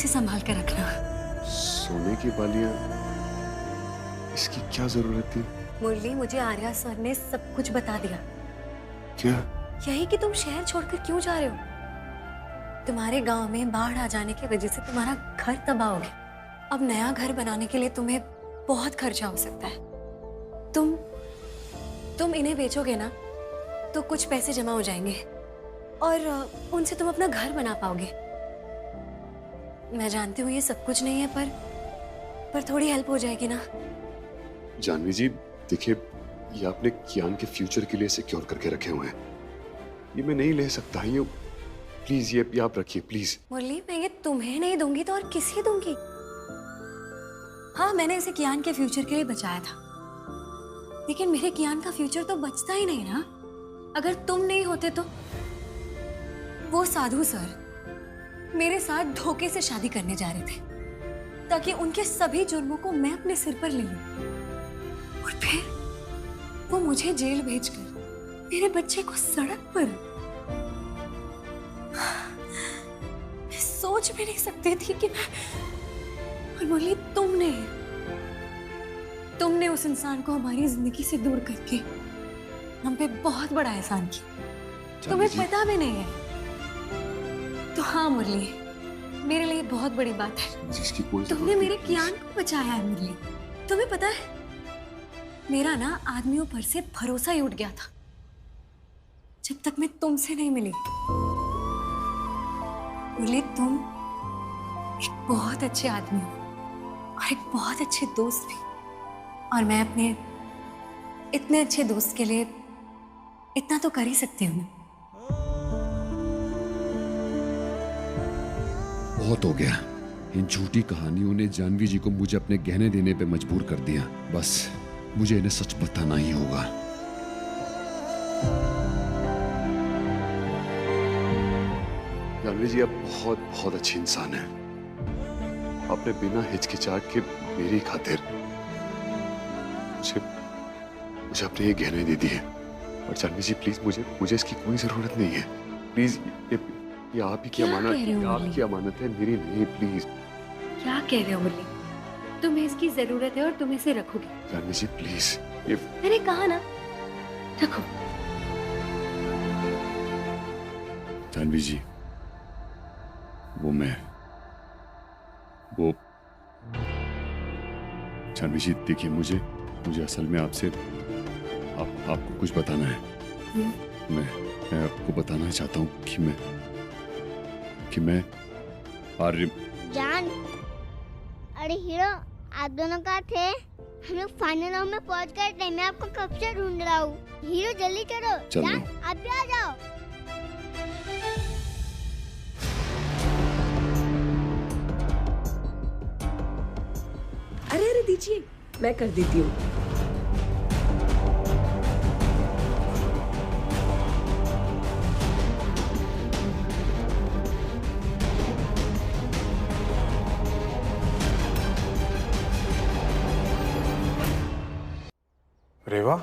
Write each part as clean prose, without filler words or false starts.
इसे संभाल कर रखना। सोने की बालियां, इसकी क्या जरूरत थी? मुरली, मुझे आर्या सर ने सब कुछ बता दिया। क्या? यही कि तुम शहर छोड़कर क्यों जा रहे हो। तुम्हारे गांव में बाढ़ आ जाने की वजह से तुम्हारा घर तबाह हो गया। अब नया घर बनाने के लिए तुम्हें बहुत खर्चा हो सकता है। तुम इन्हें बेचोगे ना तो कुछ पैसे जमा हो जाएंगे और उनसे तुम अपना घर बना पाओगे। मैं जानती हूँ ये सब कुछ नहीं है, पर थोड़ी हेल्प हो जाएगी ना। जानवी जी देखिए, ये आपने कियान के फ्यूचर के लिए सिक्योर करके रखे हुए हैं, ये मैं नहीं ले सकता। ये प्लीज, ये आप रखिए प्लीज। मुरली, मैं ये तुम्हें नहीं दूंगी तो और किसे दूंगी। हाँ, मैंने इसे कियान के फ्यूचर के लिए बचाया था, लेकिन मेरे कियान का फ्यूचर तो बचता ही नहीं ना अगर तुम नहीं होते तो। वो साधु सर मेरे साथ धोखे से शादी करने जा रहे थे ताकि उनके सभी जुर्मों को मैं अपने सिर पर ले लूं, और फिर वो मुझे जेल भेजकर मेरे बच्चे को सड़क पर। मैं सोच भी नहीं सकती थी कि मैं, और मुरली तुमने उस इंसान को हमारी जिंदगी से दूर करके हम पे बहुत बड़ा एहसान किया। तुम्हें पता भी नहीं है। तो हाँ मुरली, मेरे लिए बहुत बड़ी बात है जिसकी कोई तुमने मेरे कियान को बचाया है। मुरली, तुम्हें पता है मेरा ना आदमियों पर से भरोसा ही उठ गया था जब तक मैं तुमसे नहीं मिली। मुरली, तुम एक बहुत अच्छे आदमी हो और एक बहुत अच्छे दोस्त भी, और मैं अपने इतने अच्छे दोस्त के लिए इतना तो कर ही सकती हूँ। बहुत हो गया। इन झूठी कहानियों ने जानवी जी को मुझे अपने गहने देने पे मजबूर कर दिया। बस मुझे इन्हें सच बताना ही होगा। जानवी जी आप बहुत बहुत अच्छी इंसान हैं। आपने बिना हिचकिचाहट के मेरी खातिर मुझे अपने ये गहने दे दिए। और जानवी जी प्लीज, मुझे इसकी कोई जरूरत नहीं है। प्लीज, ये आप ही की अमानत, आपकी अमानत है, मेरी नहीं। प्लीज। क्या कह रहे हो मुरली? तुम्हें इसकी जरूरत है और तुम इसे रखोगे। जानवी जी प्लीज, मैंने कहा ना, रखो। जानवी जी, वो जानवी जी देखिए, मुझे असल में आपसे आपको कुछ बताना है। मैं आपको बताना चाहता हूँ कि मैं आर्य। जान, अरे हीरो, आप दोनों कहाँ थे? हम लोग फाइनल राउंड में पहुंच गए थे। मैं आपको कब से ढूंढ रहा हूँ। हीरो जल्दी करो। जान, आप भी आ जाओ। अरे दीजिए, मैं कर देती हूँ। रेवा,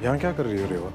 यहाँ क्या कर रही हो रेवा?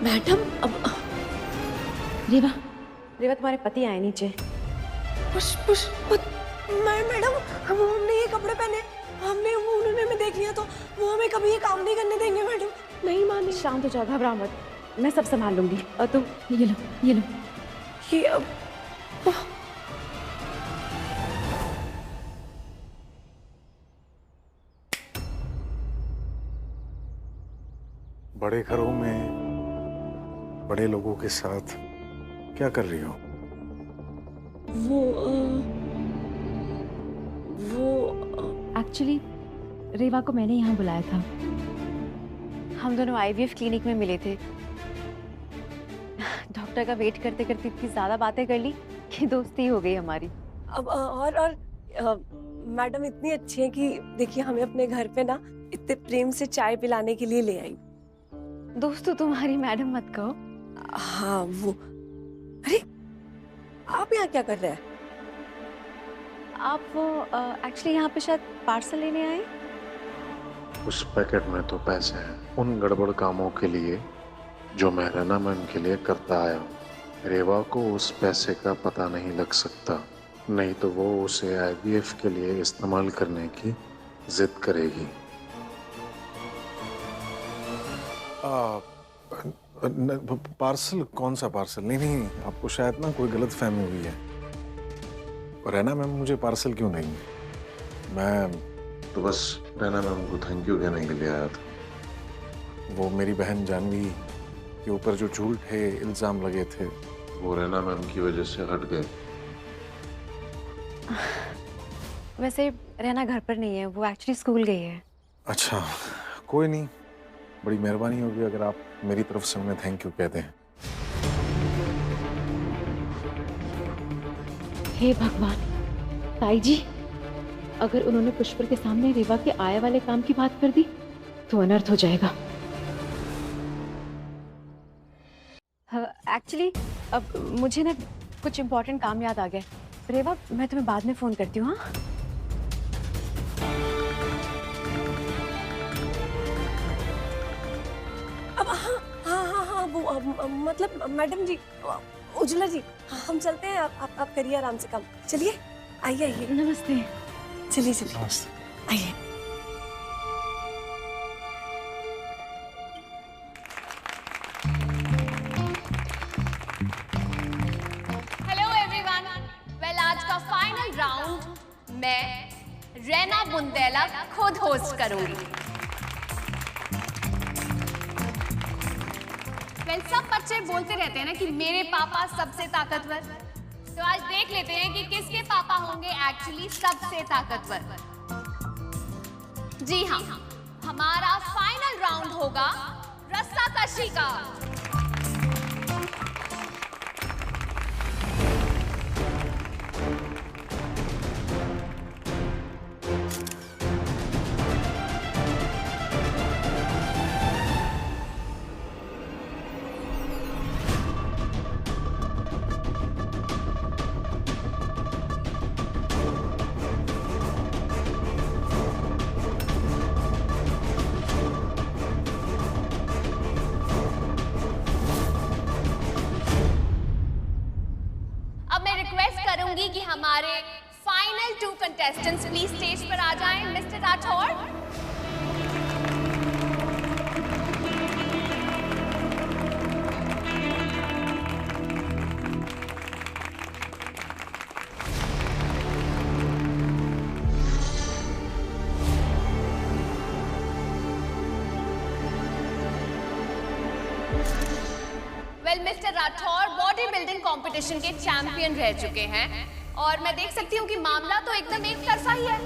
मैडम, अब रेवा, तुम्हारे पति आए नीचे। पुश मत। मैडम, हमने ये कपड़े पहने, उन्होंने हमें देख लिया तो वो हमें कभी ये काम नहीं करने देंगे। मैडम नहीं माने। शांत हो जाओ, घबराओ मत, मैं सब संभाल लूंगी। और तुम ये लो। ये अब बड़े घरों में बड़े लोगों के साथ क्या कर रही हो? वो एक्चुअली रेवा को मैंने यहाँ बुलाया था। हम दोनों आईवीएफ क्लिनिक में मिले थे। डॉक्टर का वेट करते करते इतनी ज्यादा बातें कर ली कि दोस्ती हो गई हमारी। अब और मैडम इतनी अच्छी है कि देखिए हमें अपने घर पे ना इतने प्रेम से चाय पिलाने के लिए ले आई। दोस्त तो तुम्हारी मैडम मत कहो। हाँ वो, अरे आप यहाँ क्या कर रहे हैं? आप वो एक्चुअली यहाँ पे शायद पार्सल लेने आए। उस पैकेट में तो पैसे हैं उन गड़बड़ कामों के लिए जो मैं रैना मैम के लिए करता आया हूँ। रेवा को उस पैसे का पता नहीं लग सकता, नहीं तो वो उसे आईवीएफ के लिए इस्तेमाल करने की जिद करेगी। पार्सल? कौन सा पार्सल? नहीं, आपको शायद ना कोई गलत फहमी हुई है। रैना मैम मुझे पार्सल क्यों देंगी? मैं तो बस रैना मैम को थैंक यू कहने के लिए आया था। वो मेरी बहन जानवी के ऊपर जो झूठे इल्जाम लगे थे वो रैना मैम की वजह से हट गए। वैसे रहना घर पर नहीं है, वो एक्चुअली स्कूल गई है। अच्छा, कोई नहीं, बड़ी मेहरबानी होगी अगर आप मेरी तरफ से उन्हें थैंक यू कहते हैं। हे भगवान, ताई जी, अगर उन्होंने पुष्पर के सामने रेवा के आए वाले काम की बात कर दी तो अनर्थ हो जाएगा। एक्चुअली अब मुझे ना कुछ इम्पोर्टेंट काम याद आ गया। रेवा, मैं तुम्हें बाद में फोन करती हूँ। हाँ, अब हाँ वो मतलब मैडम जी, उज्ज्वला जी, हम चलते हैं। आप करिए आराम से काम। चलिए, आइए। नमस्ते। चलिए आइए। Hello everyone. वेल, आज का फाइनल राउंड मैं रैना बुंदेला खुद होस्ट करूंगी। वेल, सब बच्चे बोलते रहते हैं ना कि मेरे पापा सबसे ताकतवर, तो आज देख लेते हैं कि किसके पापा होंगे एक्चुअली सबसे ताकतवर। जी हाँ, हमारा फाइनल राउंड होगा रस्साकशी का। करूंगी कि हमारे फाइनल 2 कंटेस्टेंट्स प्लीज स्टेज पर आ जाएं। Mister Rathore, mister Rathore body building competition के चैंपियन रह चुके हैं और मैं देख सकती हूँ कि मामला तो एकदम एक तरफा ही है।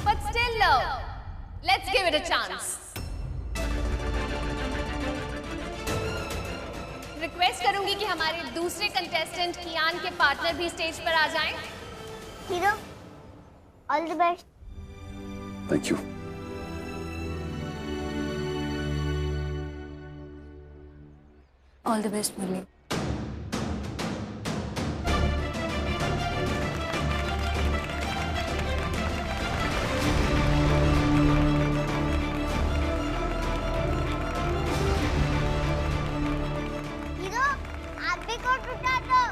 But still, let's give it a chance. Request करूंगी कि हमारे दूसरे कंटेस्टेंट कियान के पार्टनर भी स्टेज पर आ जाएं। Hero, all the best. Thank you. All the best Murali. Hero, आप भी कोट उठा दो।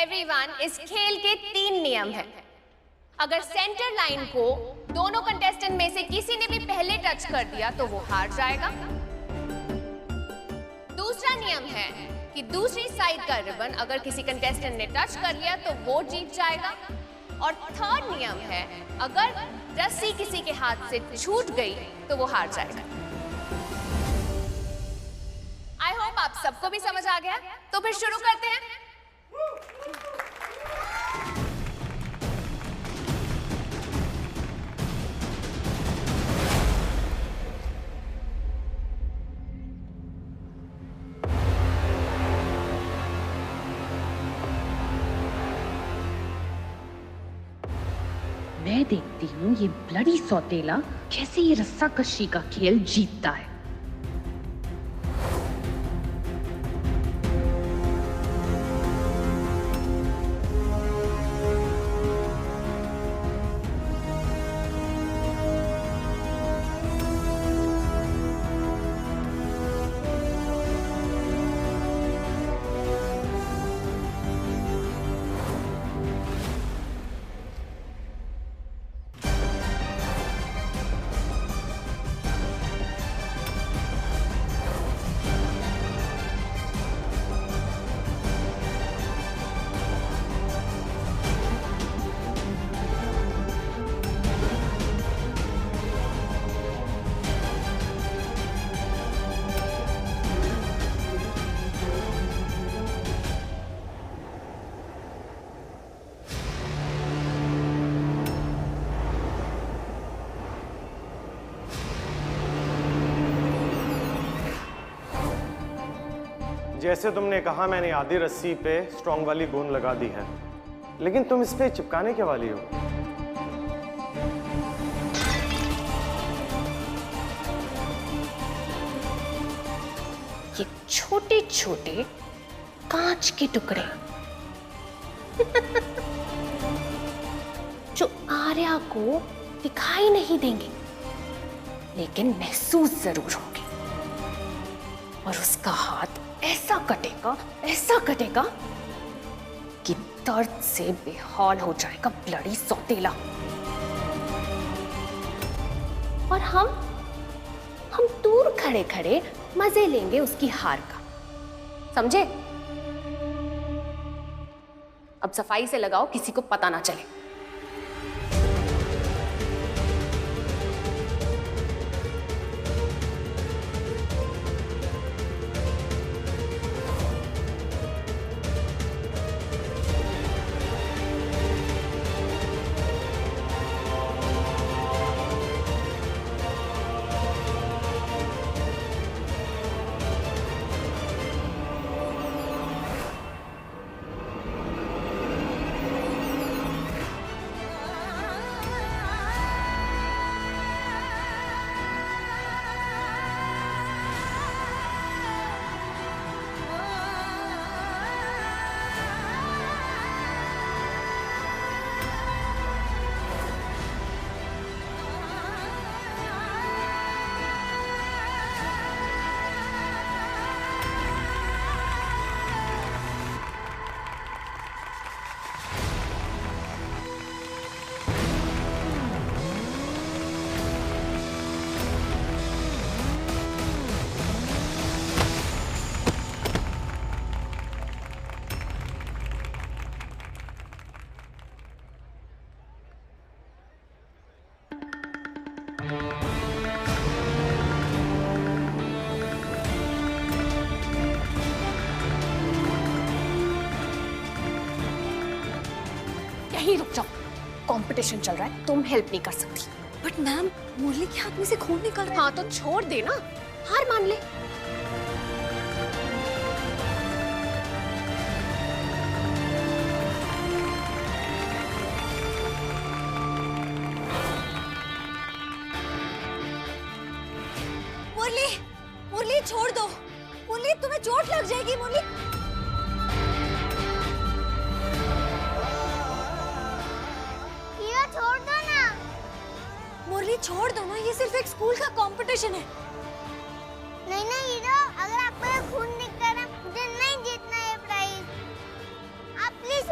एवरीवन, इस खेल के 3 नियम हैं। अगर सेंटर लाइन को दोनों कंटेस्टेंट में से किसी ने भी पहले टच कर दिया तो वो हार जाएगा। दूसरा नियम है कि दूसरी साइड का रिबन अगर किसी कंटेस्टेंट ने टच कर लिया तो वो जीत जाएगा। और थर्ड नियम है, अगर रस्सी किसी के हाथ से छूट गई तो वो हार जाएगा। आई होप आप सबको भी समझ आ गया। तो फिर शुरू करते हैं। मैं देखती हूँ ये ब्लडी सौतेला कैसे ये रस्सा कशी का खेल जीतता है। जैसे तुमने कहा, मैंने आधी रस्सी पे स्ट्रॉन्ग वाली गोंद लगा दी है, लेकिन तुम इस पे चिपकाने के वाली हो। ये छोटे छोटे कांच के टुकड़े जो आर्या को दिखाई नहीं देंगे, लेकिन महसूस जरूर होंगे। और उसका हाथ ऐसा कटेगा कि दर्द से बेहाल हो जाएगा ब्लडी सौतेला। और हम दूर खड़े खड़े मजे लेंगे उसकी हार का, समझे? अब सफाई से लगाओ, किसी को पता ना चले। यहीं रुक जाओ, कंपटीशन चल रहा है, तुम हेल्प नहीं कर सकती। बट मैम, मुरली के हाथ में से खून निकल रहा है। हाँ तो छोड़ दे ना, हार मान ले। मुरली छोड़ दो, मुरली तुम्हें चोट लग जाएगी। मुरली छोड़ दो ना। मुरली छोड़ दो ना, ये सिर्फ एक स्कूल का कंपटीशन है। नहीं नहीं हीरो, अगर आपको खून दिख रहा है, मुझे नहीं जीतना है प्राइज। आप प्लीज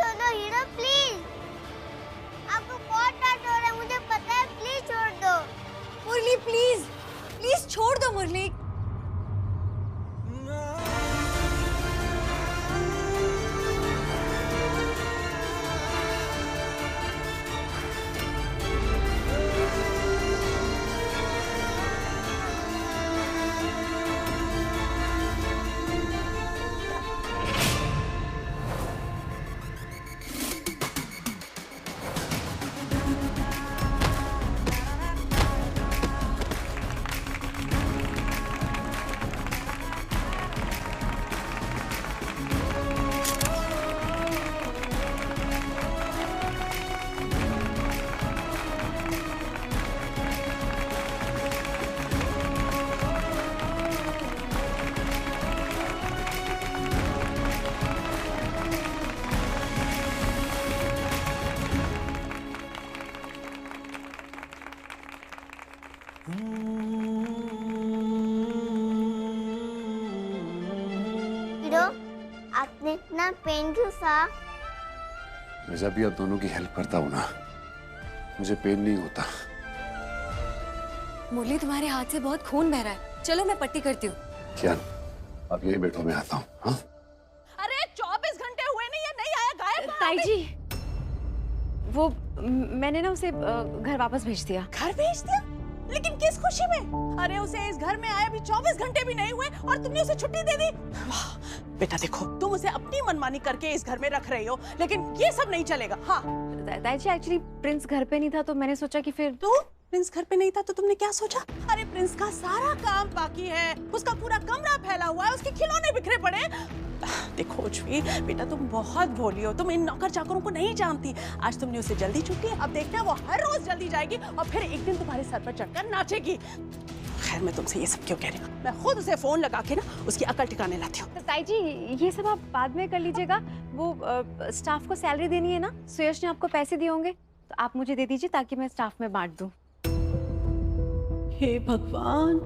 पेन क्यों सा? मैं जब भी आप दोनों की हेल्प करता हूँ ना, मुझे पेन नहीं होता। मुरली, तुम्हारे हाथ से बहुत खून बह रहा है, चलो मैं पट्टी करती हूँ। क्या आप यही बैठो, मैं आता हूँ। हाँ अरे 24 घंटे हुए नहीं, ये नहीं आया, गायब कहाँ ताई है? जी, वो मैंने ना उसे घर वापस भेज दिया। घर भेज दिया? लेकिन किस खुशी में? अरे उसे इस घर में आए अभी 24 घंटे भी नहीं हुए और तुमने उसे छुट्टी दे दी। वाह बेटा, देखो तुम उसे अपनी मनमानी करके इस घर में रख रही हो, लेकिन ये सब नहीं चलेगा। हाँ ताई जी, एक्चुअली प्रिंस घर पे नहीं था तो मैंने सोचा कि फिर। तो प्रिंस घर पे नहीं था तो तुमने क्या सोचा? अरे प्रिंस का सारा काम बाकी है, उसका पूरा कमरा फैला हुआ है, उसके खिलौने बिखरे पड़े। देखो उर्वी बेटा, तुम बहुत भोली हो, तुम इन नौकर चाकरों को नहीं जानती। आज तुमने उसे जल्दी छुट्टी, अब देखना वो हर रोज जल्दी जाएगी और फिर एक दिन तुम्हारे सर पर चढ़कर नाचेगी। खैर मैं तुमसे ये सब क्यों कह रही हूँ, मैं खुद उसे फोन लगा के ना उसकी अकल ठिकाने लाती हूँ। ताई जी, ये सब आप बाद में कर लीजिएगा। वो स्टाफ को सैलरी देनी है ना, सुयश ने आपको पैसे दिए होंगे तो आप मुझे दे दीजिए ताकि मैं स्टाफ में बांट दूँ। हे भगवान,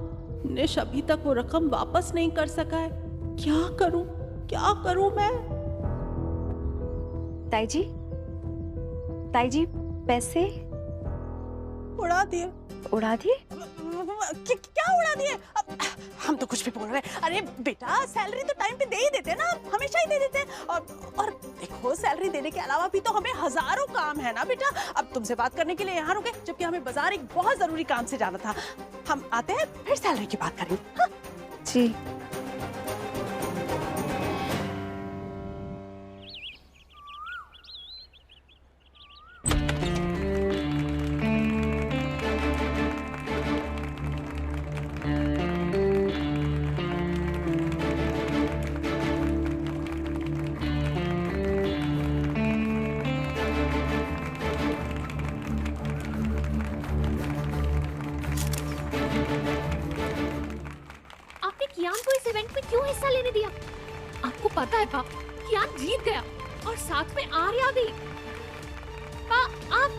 निश अभी तक वो रकम वापस नहीं कर सका है। क्या करूं मैं? ताई जी, पैसे उड़ा दिए। उड़ा दिए? क्या उड़ा दिए? हम तो कुछ भी बोल रहे हैं। अरे बेटा, सैलरी तो टाइम पे दे ही देते ना, हमेशा ही दे देते हैं। और देखो, सैलरी देने के अलावा भी तो हमें हजारों काम है ना बेटा। अब तुमसे बात करने के लिए यहाँ रुके, जबकि हमें बाजार एक बहुत जरूरी काम से जाना था। हम आते हैं, फिर सैलरी की बात करेंगे। हाँ? जी। कियान को इस इवेंट में क्यों हिस्सा लेने दिया? आपको पता है पा, कियान जीत गया और साथ में आर्या भी। पा, आप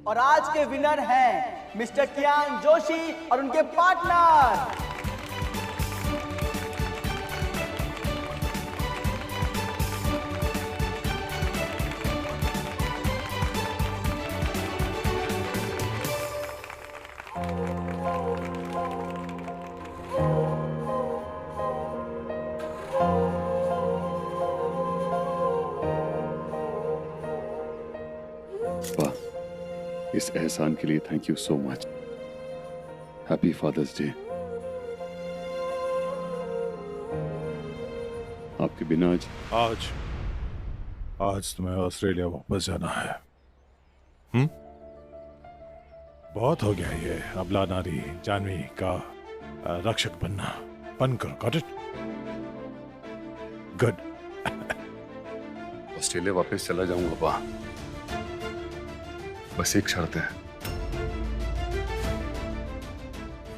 और आज के विनर हैं मिस्टर कियान जोशी और उनके पार्टनर। इस एहसान के लिए thank you so much. Happy father's day. आपके बिना आज तुम्हें ऑस्ट्रेलिया वापस जाना है। बहुत हो गया ये अबला नारी जानवी का रक्षक बनकर। Got it? गुड। ऑस्ट्रेलिया वापस चला जाऊंगा पा, बस एक शर्त है,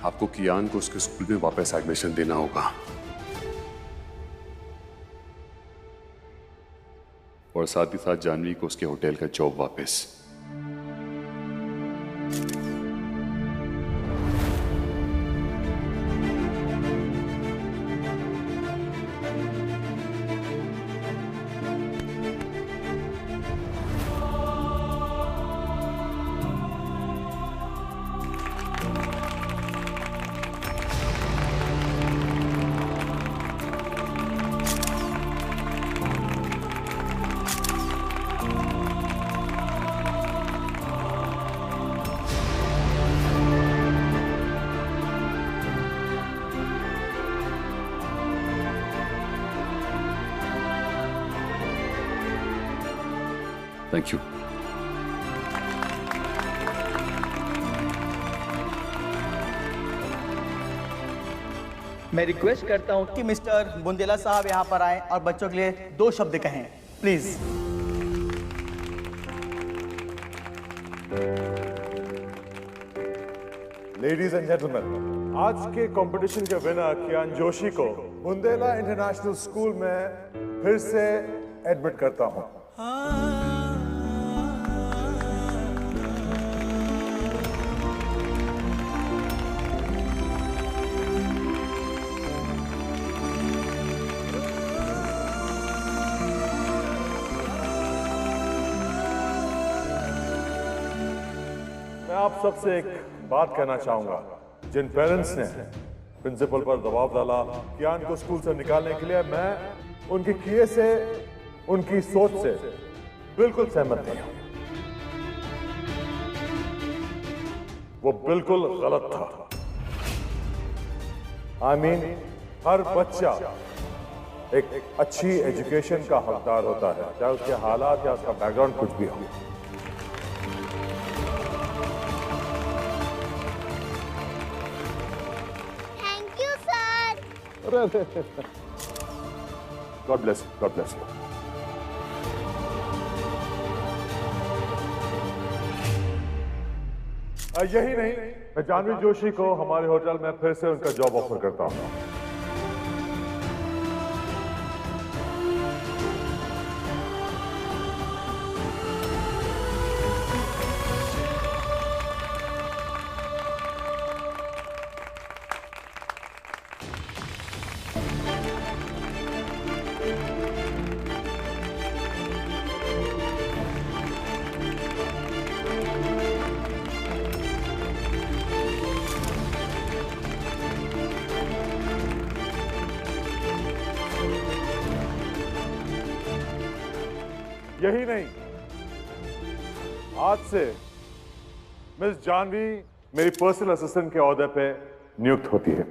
आपको कियान को उसके स्कूल में वापस एडमिशन देना होगा और साथ ही साथ जानवी को उसके होटल का जॉब वापस। Thank you. मैं रिक्वेस्ट करता हूँ कि मिस्टर बुंदेला साहब यहाँ पर आएं और बच्चों के लिए 2 शब्द कहें, प्लीज। लेडीज एंड जेंटलमैन, आज के कंपटीशन के विनर कियान जोशी को बुंदेला इंटरनेशनल स्कूल में फिर से एडमिट करता हूँ। मैं आप सबसे एक बात कहना चाहूंगा। जिन पेरेंट्स ने प्रिंसिपल पर दबाव डाला कियान को स्कूल से निकालने के लिए, मैं उनके किए से, उनकी सोच से बिल्कुल सहमत नहीं हूं। वो बिल्कुल गलत था। I mean, हर बच्चा एक अच्छी एजुकेशन का हकदार होता है, चाहे उसके हालात या उसका बैकग्राउंड कुछ भी हो। God bless you. God bless you. यही नहीं, मैं जानवी जोशी को हमारे होटल में फिर से उनका जॉब ऑफर करता हूँ। यही नहीं, आज से मिस जानवी मेरी पर्सनल असिस्टेंट के ओहदे पे नियुक्त होती है।